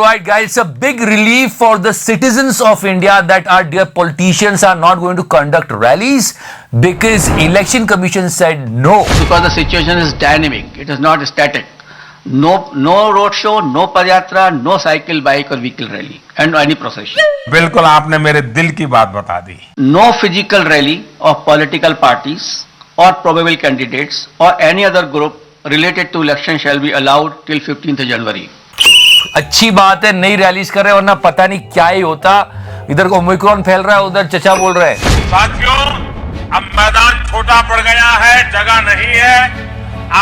right, guys, it's a big relief for the citizens of India that our dear politicians are not going to conduct rallies because Election Commission said no. Because the situation is dynamic, it is not static. No road show, no padyatra, no cycle, bike or vehicle rally and any procession. बिल्कुल आपने मेरे दिल की बात बता दी. No physical rally of political parties or probable candidates or any other group related to election shall be allowed till 15th January. अच्छी बात है, नई रैलीज कर रहे हैं, वरना पता नहीं क्या ही होता. इधर ओमिक्रॉन फैल रहा है, उधर चचा बोल रहे हैं. साथियों, अब मैदान छोटा पड़ गया है, जगह नहीं है.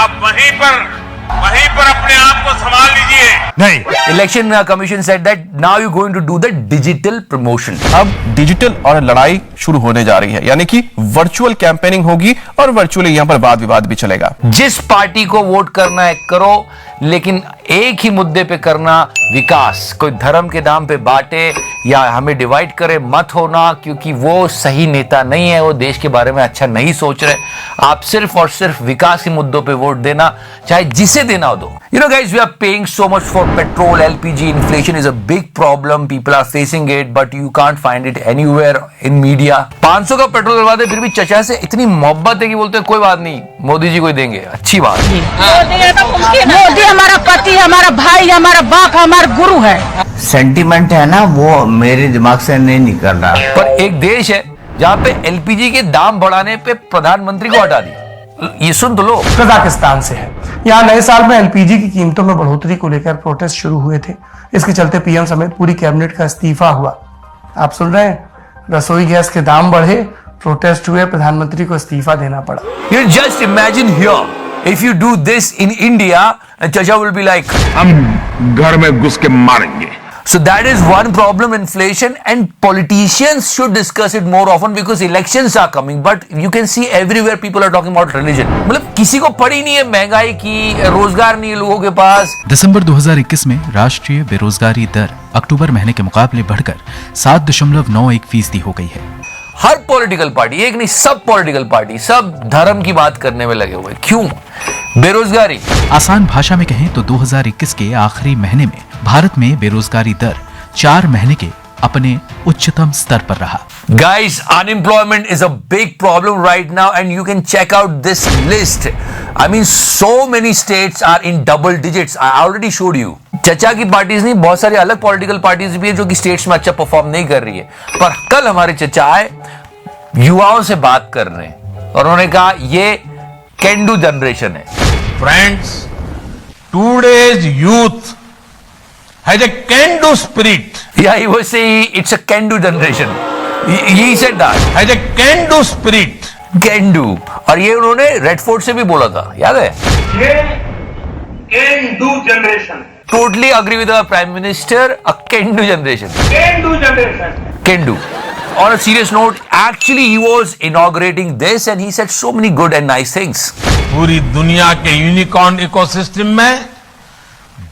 आप वहीं पर अपने आप को संभाल लीजिए. नहीं, election commission said that now you going to do the digital promotion. अब डिजिटल और लड़ाई शुरू होने जा रही है, यानी कि वर्चुअल कैंपेनिंग होगी और वर्चुअली यहां पर वाद विवाद भी चलेगा. जिस पार्टी को वोट करना है करो, लेकिन एक ही मुद्दे पे करना, विकास. कोई धर्म के नाम पे बांटे या हमें डिवाइड करे मत होना, क्योंकि वो सही नेता नहीं है, वो देश के बारे में अच्छा नहीं सोच रहे. आप सिर्फ और सिर्फ विकास के मुद्दों पे वोट देना, चाहे जिसे देना हो दो. You know guys, we are paying so much for petrol, LPG. Inflation is a big problem. People are facing it, but you can't find it anywhere in media. 500 का पेट्रोल डलवा दे, फिर भी चचा से इतनी मोहब्बत है कि बोलते हैं कोई बात नहीं, मोदी जी को देंगे. अच्छी बात. मोदी हमारा पति, हमारा भाई, हमारा बाप, हमारा गुरु है. सेंटिमेंट है ना, वो मेरे दिमाग से नहीं निकल रहा. पर एक देश है जहाँ पे एलपीजी के दाम बढ़ाने पे प्रधानमंत्री को हटा दिया. ये सुन तो लो. कजाकिस्तान से है. यहाँ नए साल में एलपीजी की कीमतों में बढ़ोतरी को लेकर प्रोटेस्ट शुरू हुए थे. इसके चलते पीएम समेत पूरी कैबिनेट का इस्तीफा हुआ. आप सुन रहे हैं, रसोई गैस के दाम बढ़े, प्रोटेस्ट हुए, प्रधानमंत्री को इस्तीफा देना पड़ा. You just imagine here, if you do this in India, Chacha will be like, हम घर में घुस के मारेंगे. so that is one problem, inflation, and politicians should discuss it more often because elections are coming. But you can see everywhere people are talking about religion. मतलब किसी को पड़ी नहीं है महंगाई की, रोजगार नहीं है लोगों के पास. दिसंबर 2021 में राष्ट्रीय बेरोजगारी दर अक्टूबर महीने के मुकाबले बढ़कर 7.91% हो गई है. हर पॉलिटिकल पार्टी, एक नहीं सब पॉलिटिकल पार्टी, सब धर्म की बात करने में लगे हुए. क्यों? बेरोजगारी. आसान भाषा में कहें तो 2021 के आखिरी महीने में भारत में बेरोजगारी दर 4 महीने के अपने उच्चतम स्तर पर रहा. Guys, unemployment is a big problem right now and you can check out this list. I mean, so many states are in double digits. I already showed you. चचा की पार्टीज नहीं, बहुत सारी अलग पॉलिटिकल पार्टीज भी है जो कि स्टेट्स में अच्छा परफॉर्म नहीं कर रही है. पर कल हमारे चचा आए, युवाओं से बात कर रहे हैं और उन्होंने कहा ये कैन डू जनरेशन है. Friends, today's youth has a can-do spirit. Yeah, he was saying it's a can do generation. He said that. Has a can-do spirit. Can do. और ये उन्होंने रेड फोर्ट से भी बोला था, याद है? ये can do generation. Totally agree with our Prime Minister. A can do generation. Can do generation. Can do. On a serious note, actually he was inaugurating this and he said so many good and nice things. पूरी दुनिया के unicorn ecosystem में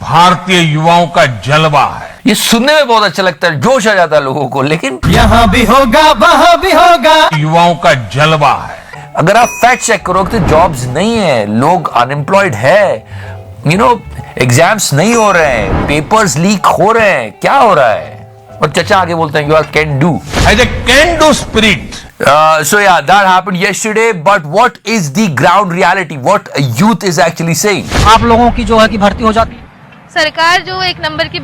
भारतीय युवाओं का जलवा है. ये सुनने में बहुत अच्छा लगता है, जोश आ जाता है लोगों को, लेकिन यहाँ भी होगा, वहाँ भी होगा. युवाओं का जलवा है. अगर आप फैक्ट चेक करोगे तो जॉब्स नहीं है, लोग अनएम्प्लॉयड है, एग्जाम्स नहीं हो रहे हैं, पेपर्स लीक हो रहे हैं, क्या हो रहा है? और चचा आगे बोलते हैं you are can do. Has a can-do spirit. So yeah, that happened yesterday. But what is the ground reality? What youth is actually saying? आप लोगों की जो है कि भर्ती हो जाती. सरकार जो एक नंबर की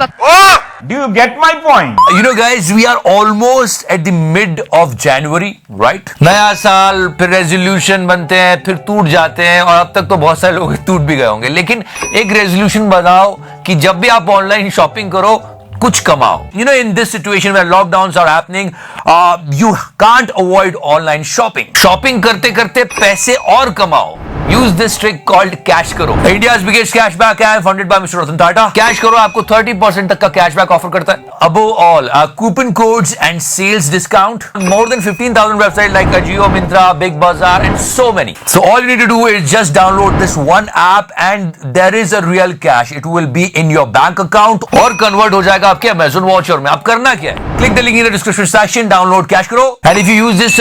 Do you get my point? You know guys, we are almost at the mid of January, right? नया साल, फिर रेजोल्यूशन बनते हैं, फिर टूट जाते हैं, और अब तक तो बहुत सारे लोग टूट भी गए होंगे. लेकिन एक रेजोल्यूशन बनाओ कि जब भी आप ऑनलाइन शॉपिंग करो कुछ कमाओ. In this situation where lockdowns are happening, you can't avoid online shopping. Shopping करते करते पैसे और कमाओ. Use this trick called cash करो. India's biggest cashback app funded by Mr. Ratan Tata. Cash करो आपको 30% तक का cashback offer करता है. Above all, coupon codes and sales discount. More than 15,000 websites like Ajio, Myntra, Big Bazaar, and so many. So all you need to do is just download this one app and there is a real cash. It will be in your bank account और convert हो जाएगा आपके Amazon voucher में. अब करना क्या है? Click the link in the description section. Download cash करो. And if you use this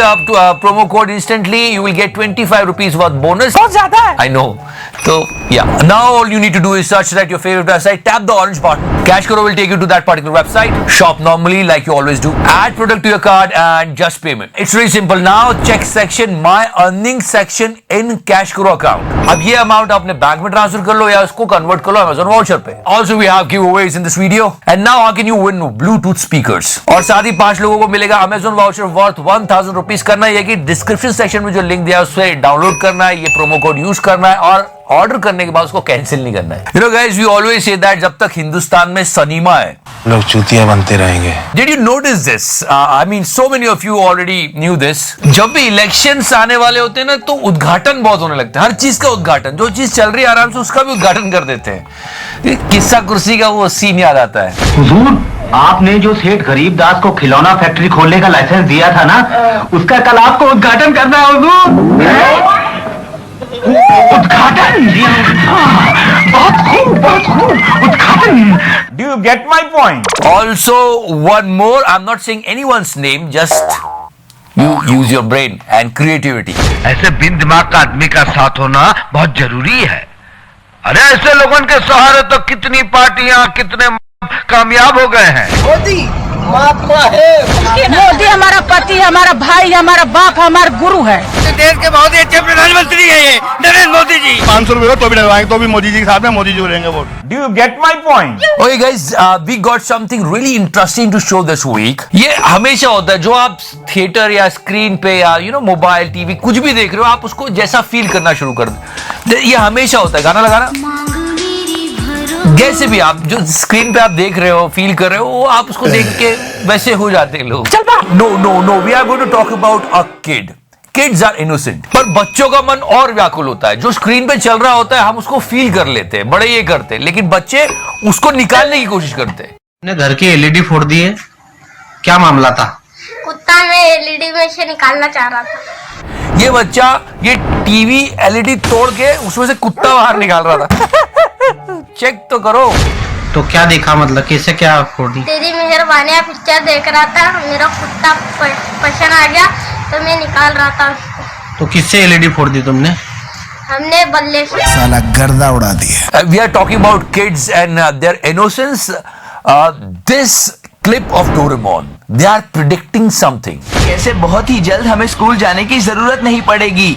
promo code instantly, you will get 25 rupees worth bonus. बहुत ज्यादा है। I know. So yeah, now all you need to do is search at your favorite website, tap the orange button. Cash Karo will take you to that particular website. Shop normally like you always do. Add product to your card and just payment. It's really simple. Now check section My Earnings section in Cash Karo account. अब ये amount अपने bank में transfer कर लो या उसको convert कर लो Amazon voucher पे. Also we have giveaways in this video. And now how can you win Bluetooth speakers? और साथ ही 5 लोगों को मिलेगा Amazon वाउचर वर्थ 1000 रुपीज. करना है कि डिस्क्रिप्शन सेक्शन में जो लिंक दिया है उससे डाउनलोड करना है, ये प्रोमो कोड यूज करना है और ऑर्डर करने के बाद उसको कैंसिल नहीं करना है. You know guys, we always say that जब तक हिंदुस्तान में सनीमा है लोग चूतियां बनते रहेंगे. Did you notice this? I mean, so many of you already knew this. जब भी इलेक्शंस आने वाले होते हैं ना तो उद्घाटन बहुत होने लगता है. हर चीज का उद्घाटन, जो चीज चल रही है आराम से उसका भी उद्घाटन कर देते हैं. किस्सा कुर्सी का वो सीन याद आता है. हुजूर, आपने जो सेठ गरीबदास को खिलौना फैक्ट्री खोलने का लाइसेंस दिया था ना, उसका कल आपको उद्घाटन करना है हुजूर. उद्घाटन बहुत खूब उद्घाटन. Do you get my point? Also, one more. I'm not saying anyone's name. Just you use your brain and creativity. ऐसे बिन दिमाग का आदमी का साथ होना बहुत जरूरी है. अरे ऐसे लोगों के सहारे तो कितनी पार्टियां कितने कामयाब हो गए हैं. मोदी हमारा पति, हमारा भाई, हमारा बाप, हमारा गुरु है. देश के बहुत ही अच्छे प्रधानमंत्री है ये नरेंद्र मोदी जी. 500 रुपए तो भी डलवाएंगे तो भी मोदी जी के साथ में मोदी जी को लेंगे vote. Do you get my point? Okay guys, we got something really interesting to show this week. ये हमेशा होता है जो आप थिएटर या स्क्रीन पे या मोबाइल टीवी कुछ भी देख रहे हो आप उसको जैसा फील करना शुरू कर दो. ये हमेशा होता है. गाना लगाना जैसे भी आप जो स्क्रीन पे आप देख रहे हो फील कर रहे हो वो आप उसको देख के वैसे हो जाते हैं लोग. No we are going to talk about a kid. Kids are innocent, पर बच्चों का मन और व्याकुल होता है. जो स्क्रीन पे चल रहा होता है हम उसको फील कर लेते हैं, बड़े ये करते हैं, लेकिन बच्चे उसको निकालने की कोशिश करते हैं. घर की एलईडी फोड़ दी है, क्या मामला था? कुत्ता में एलईडी में से निकालना चाह रहा था. ये बच्चा ये टीवी एलईडी तोड़ के उसमें से कुत्ता बाहर निकाल रहा था. चेक तो करो. तो क्या देखा, मतलब कैसे क्या फोड़ दी? तेरी मेहरबानी पिक्चर देख रहा था, मेरा कुत्ता पसंद आ गया तो मैं निकाल रहा था. तो किससे एलईडी फोड़ दी तुमने? हमने बल्ले से. साला गर्दा उड़ा दिया. We are talking about kids and their innocence. This clip of Doraemon, they are predicting something. कैसे बहुत ही जल्द हमें स्कूल जाने की जरूरत नहीं पड़ेगी.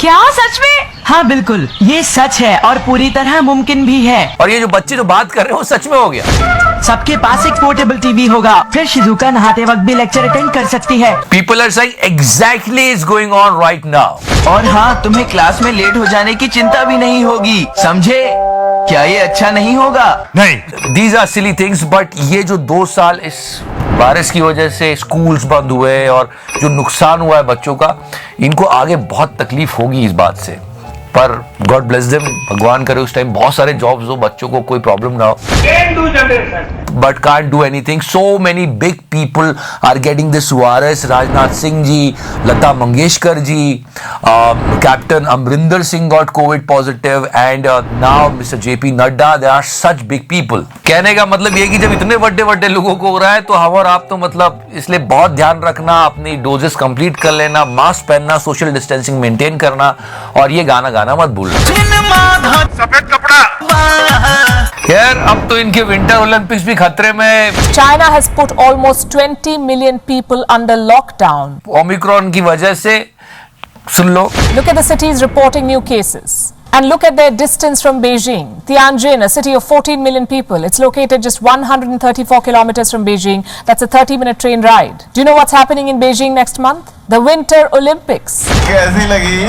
क्या सच में? हाँ बिल्कुल, ये सच है और पूरी तरह मुमकिन भी है. और ये जो बच्चे जो बात कर रहे हैं वो सच में हो गया. सबके पास एक पोर्टेबल टीवी होगा, फिर शिजुका नहाते वक्त भी लेक्चर अटेंड कर सकती है. People are saying exactly is going on right now. और हाँ, तुम्हें क्लास में लेट हो जाने की चिंता भी नहीं होगी. समझे? क्या ये अच्छा नहीं होगा? नहीं. These are silly things, but ये जो 2 साल इस वायरस की वजह से स्कूल्स बंद हुए और जो नुकसान हुआ है बच्चों का, इनको आगे बहुत तकलीफ होगी इस बात से. पर गॉड ब्लेस देम, भगवान करे उस टाइम बहुत सारे जॉब्स हो, बच्चों को कोई प्रॉब्लम ना हो. But can't do anything. So many big people are getting this virus. Rajnath Singh ji, Lata Mangeshkar ji, captain Amarinder Singh got covid positive and now mister JP Nadda. They are such big people. कहने का मतलब ये कि जब इतने बड़े लोगों को हो रहा है तो हम और आप तो मतलब इसलिए बहुत ध्यान रखना, अपनी डोजेस कंप्लीट कर लेना, मास्क पहनना, सोशल डिस्टेंसिंग मेंटेन करना और ये गाना मत भूलना. सफेद कपड़ा. यार अब तो इनके विंटर ओलंपिक्स भी खतरे में. China has put almost 20 million people under lockdown. Omicron की वजह से. सुन लो. Look at the cities reporting new cases. And look at their distance from Beijing. Tianjin, a city of 14 million people. It's located just 134 kilometers from Beijing. That's a 30-minute train ride. Do you know what's happening in Beijing next month? The Winter Olympics. कैसी लगी?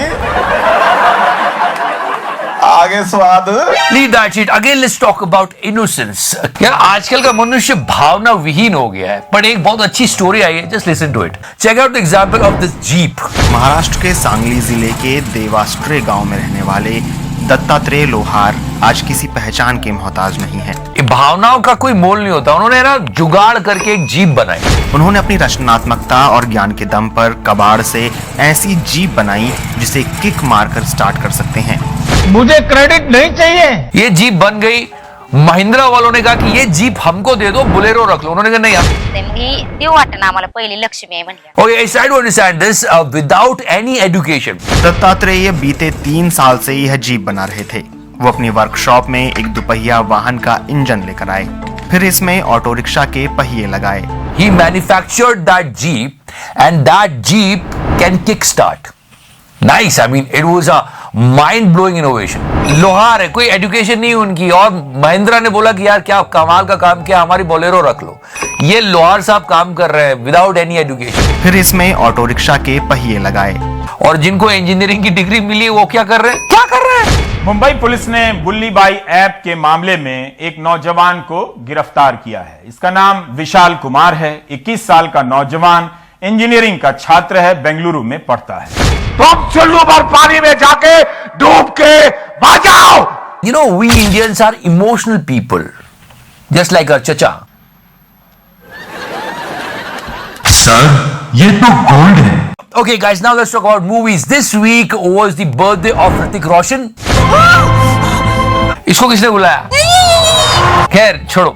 आगे स्वाद. Leave that shit. Again, let's talk about innocence. क्या आजकल का मनुष्य भावना विहीन हो गया है. पर एक बहुत अच्छी स्टोरी आई है. Just listen to it. Check out the example of this Jeep. Maharashtra के सांगली जिले के देवास्ट्रे गांव में रहने वाले दत्तात्रेय लोहार आज किसी पहचान के मोहताज नहीं है. भावनाओं का कोई मोल नहीं होता. उन्होंने ना जुगाड़ करके एक जीप बनाई. उन्होंने अपनी रचनात्मकता और ज्ञान के दम पर कबाड़ से ऐसी जीप बनाई जिसे किक मारकर स्टार्ट कर सकते हैं. मुझे क्रेडिट नहीं चाहिए. ये जीप बन गई महिंद्रा वालों ने कहा कि ये जीप हमको दे दो, बुलेरो रख लो. उन्होंने कहा नहीं आप. देव वाटणं आम्हाला पहिली लक्ष्मी आहे म्हणल्या. Okay, I try to understand this without any education. Dattatreya बीते 3 साल से यह जीप बना रहे थे. वो अपनी वर्कशॉप में एक दुपहिया वाहन का इंजन लेकर आए, फिर इसमें ऑटो रिक्शा के पहिए लगाए. He manufactured that Jeep and that Jeep can kickstart. Nice. I mean, it was a mind-blowing innovation. लोहार है, कोई एजुकेशन नहीं उनकी, और महिंद्रा ने बोला कि यार क्या कमाल का काम किया, हमारी बोलेरो रख लो. ये लोहार साहब काम कर रहे हैं विदाउट एनी एजुकेशन. फिर इसमें ऑटो रिक्शा के पहिए लगाए. और जिनको इंजीनियरिंग की डिग्री मिली वो क्या कर रहे हैं? मुंबई पुलिस ने बुल्ली बाई ऐप के मामले में एक नौजवान को गिरफ्तार किया है. इसका नाम विशाल कुमार है. 21 साल का नौजवान इंजीनियरिंग का छात्र है, बेंगलुरु में पढ़ता है. तुम चुल्लू पर पानी में जाके डूब के मर जाओ. You know, we Indians are emotional people, just like our chacha. Sir, ये तो गोल्ड है. Okay, guys, now let's talk about movies. This week was the birthday of Hrithik Roshan. इसको किसने बुलाया? खैर छोड़ो.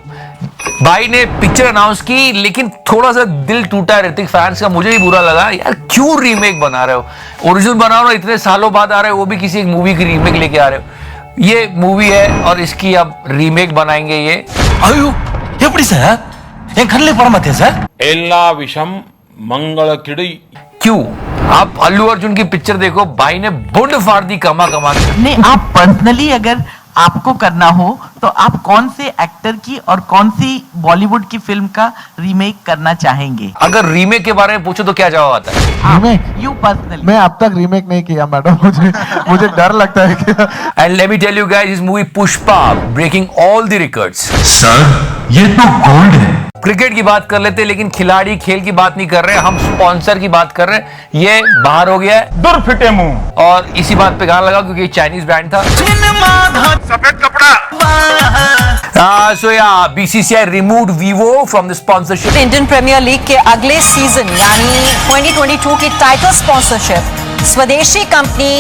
भाई ने पिक्चर अनाउंस की, लेकिन थोड़ा सा दिल टूटा ऋतिक फैंस का. मुझे ही बुरा लगा यार, क्यों रीमेक बना रहे हो? ओरिजिनल बनाओ ना, इतने सालों बाद आ रहे हो, वो भी किसी एक मूवी की रीमेक लेके आ रहे हो. ये मूवी है और इसकी अब रीमेक बनाएंगे. ये अयो எப்படி சார் என் கண்ணிலே பட மாட்டே சார். एल्ला विषम मंगल किड़ी. क्यों? आप अल्लू अर्जुन की पिक्चर देखो, भाई ने बुंड फाड़ दी कमा कमा के. नहीं, आप पर्सनली अगर आपको करना हो तो आप कौन से एक्टर की और कौन सी बॉलीवुड की फिल्म का रीमेक करना चाहेंगे? अगर रीमेक के बारे में पूछो तो क्या जवाब आता है? You personally. मैं अब तक रीमेक नहीं किया मैडम, मुझे डर लगता है कि. And let me tell you guys, this movie Pushpa breaking all the records. Sir, ये तो गोल्ड है. क्रिकेट की बात कर लेते हैं, लेकिन खिलाड़ी खेल की बात नहीं कर रहे, हम स्पॉन्सर की बात कर रहे हैं. ये बाहर हो गया है, दूर फिटे मुंह. और इसी बात पे गाना लगा क्योंकि चाइनीज ब्रांड था. सफेद कपड़ा. So yeah, BCCI removed Vivo from the sponsorship. Indian premier league के अगले सीजन यानी 2022 की टाइटल स्पॉन्सरशिप स्वदेशी कंपनी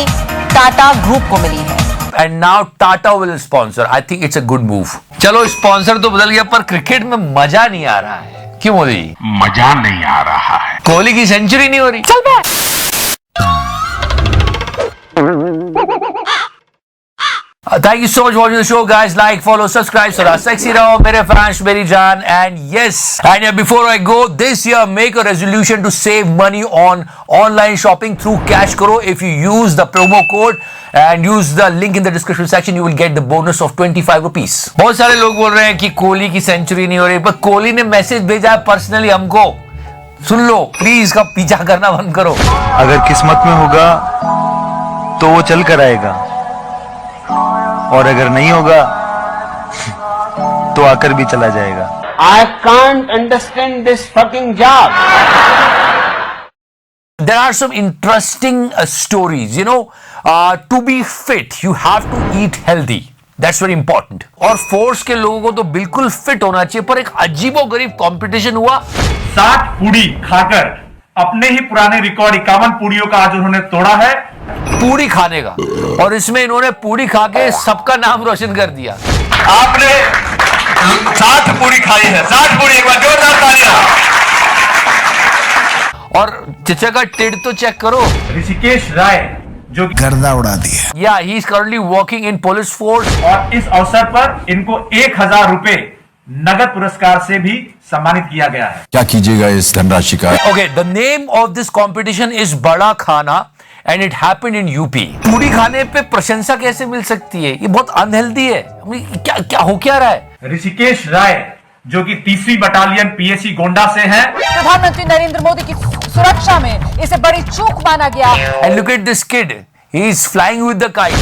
टाटा ग्रुप को मिली है. And now Tata will sponsor. I think it's a good move. चलो स्पॉन्सर तो बदल गया, पर क्रिकेट में मजा नहीं आ रहा है. क्यों मोदी? मजा नहीं आ रहा है. कोहली की सेंचुरी नहीं हो रही. चल बे. Thank you so much for watching the show, guys. Like, follow, subscribe. So sexy raho, mere fans, meri jaan. And yes, and yeah, before I go, this year make a resolution to save money on online shopping through Cash Karo. If you use the promo code and use the link in the description section, you will get the bonus of 25 rupees. बहुत सारे लोग बोल रहे हैं कि कोहली की century नहीं हो रही, पर कोहली ने मैसेज भेजा है पर्सनली हमको. सुन लो प्लीज, का पीछा करना बंद करो. अगर किस्मत में होगा तो वो चल कर आएगा, और अगर नहीं होगा तो आकर भी चला जाएगा. I can't understand this fucking job. There are some interesting stories. You know, to be fit, you have to eat healthy. That's very important. और फोर्स के लोगों को तो बिल्कुल फिट होना चाहिए, पर एक अजीबोगरीब कंपटीशन हुआ. 60 पूड़ी खाकर अपने ही पुराने रिकॉर्ड 51 पूड़ियों का आज उन्होंने तोड़ा है. पूरी खाने का, और इसमें इन्होंने पूरी खा के सबका नाम रोशन कर दिया. आपने 60 पूड़ी खाई है. 60 पूड़ी, एक बार जोरदार तालियां. और चचा का टिड तो चेक करो. ऋषिकेश राय जो गर्दा उड़ा दिया. या he is currently working in police force. और इस अवसर पर इनको 1000 रुपए नगद पुरस्कार से भी सम्मानित किया गया है. क्या कीजिएगा इस धनराशि का? Okay, the name of this competition is बड़ा खाना and it happened in UP. पूरी खाने पे प्रशंसा कैसे मिल सकती है? ये बहुत अनहेल्दी है. क्या हो क्या रहा है? ऋषिकेश राय जो कि 3वीं बटालियन पीएसी गोंडा से हैं. प्रधानमंत्री नरेंद्र मोदी की सुरक्षा में इसे बड़ी चूक माना गया. And look at this kid, he is flying with the kite.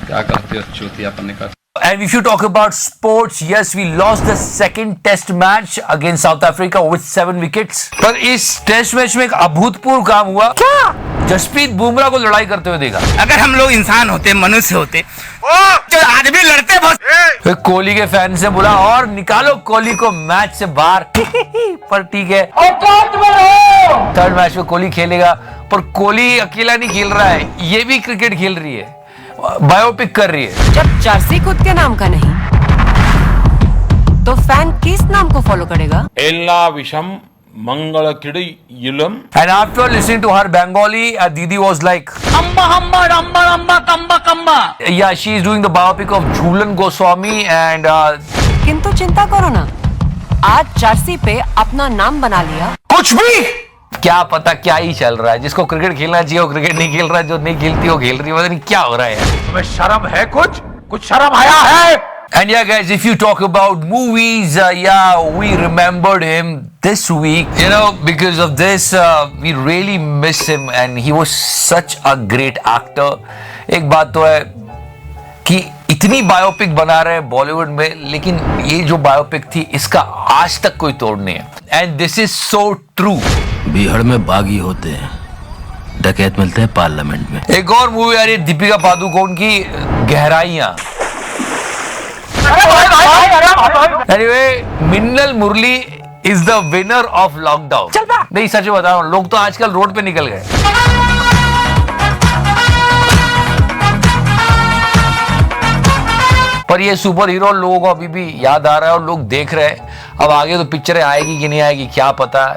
क्या कहते हो चूतियापन का. And if you talk about sports, yes, we lost the second test match against South Africa with 7 wickets. पर इस टेस्ट मैच में एक अभूतपूर्व काम हुआ. क्या? जसप्रीत बुमराह को लड़ाई करते हुए देखा। अगर हम लोग इंसान होते, मनुष्य होते, जो आदमी लड़ते बहुत। फिर कोहली के फैंस ने बोला और निकालो कोहली को मैच से बाहर। पर ठीक है, थर्ड मैच में कोहली खेलेगा, पर कोहली अकेला नहीं खेल रहा है, ये भी क्रिकेट खेल रही है, बायोपिक कर रही है। जब जर्सी खुद के नाम का नहीं तो फैन किस नाम को फॉलो करेगा? एल्ला विषम मंगल किड़ियुलम। And after listening to her Bengali, Didi was like, Amba Amba Amba Amba Kamba Kamba. yeah, she is doing the biopic of Jhulan Goswami and किंतु चिंता करो ना, आज जर्सी पे अपना नाम बना लिया। कुछ भी क्या पता क्या ही चल रहा है। जिसको क्रिकेट खेलना चाहिए वो क्रिकेट नहीं खेल रहा है, जो नहीं खेलती वो खेल रही है। पता नहीं क्या हो रहा है। तुम्हें शर्म है? कुछ शर्म आया है? And yeah, guys, if you talk about movies, yeah, we remembered him this week, you know, because of this, we really miss him and he was such a great actor. एक बात तो है कि इतनी बायोपिक बना रहे हैं बॉलीवुड में, लेकिन ये जो बायोपिक थी इसका आज तक कोई तोड़ नहीं है। And this is so true. Bihar में बागी होते हैं, डकैत मिलते हैं पार्लियामेंट में। एक और मूवी आ रही है दीपिका पादुकोण की, Gehraiyaan. Anyway, Minnal Murali is the winner of lockdown. नहीं सच बता रहा हूं, लोग तो आजकल रोड पे निकल गए। पर ये सुपर हीरो लोगों को अभी भी याद आ रहा है और लोग देख रहे हैं। अब आगे तो पिक्चरें आएगी कि नहीं आएगी क्या पता है।